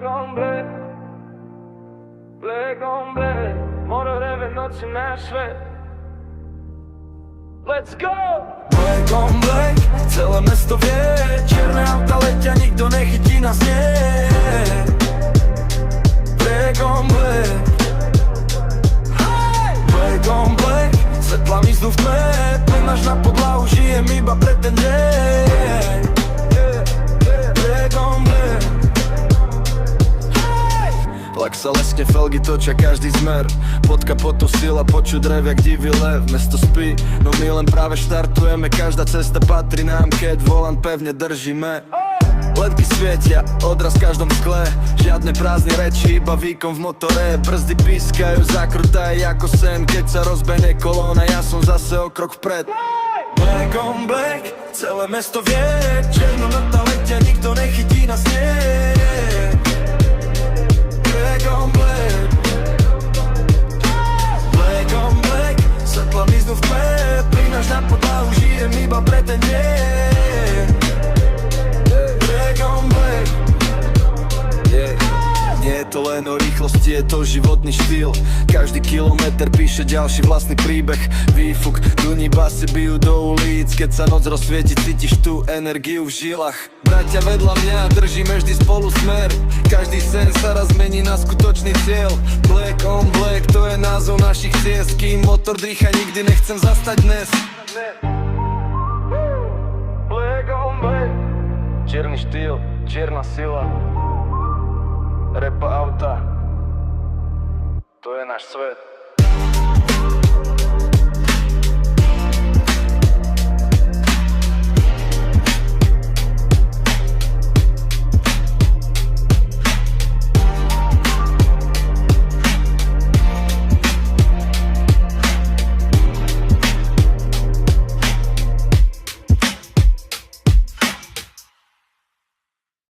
on black, black on black. Moro reve noći na sve. Let's go! Black on black, celé mesto vie. Čierne auta letia, nikto nechytí nás nie. Black on black, black on black. Svetla miznú v tme, plenáš na podlahu, žijem iba pre ten deň. Black on black. Lak sa leskne, felgy točia každý zmer. Pod kapotou sila, počuť rev jak divý lev. Mesto spí, no my len práve štartujeme. Každá cesta patrí nám, keď volant pevne držíme. Ledky svietia, odraz v každom skle. Žiadne prázdne reči, iba výkon v motore. Brzdy pískajú, zakrutá je ako sen. Keď sa rozbehne kolóna, ja som zase o krok vpred. Black on black, celé mesto vie. Černo na tá letia, nikto nechytí nás nie. Black on black, black on black. Svetla miznú v tme, prináš na podlahu, žijem iba pre ten deň. Black on black, yeah. Nie je to len o rýchlosti, je to životný štýl. Každý kilometr píše ďalší vlastný príbeh. Výfuk, duní basy bijú do ulic. Keď sa noc rozsvieti, cítiš tú energiu v žilách. Bratia vedľa mňa, držíme vždy spolu smer. Každý sen sa raz mení na skutočný cieľ. Black on black, to je názov našich ciest. Kým motor dýcha, nikdy nechcem zastať dnes. Black on black. Čierny štýl, čierna sila. Repa auta, to je náš svet.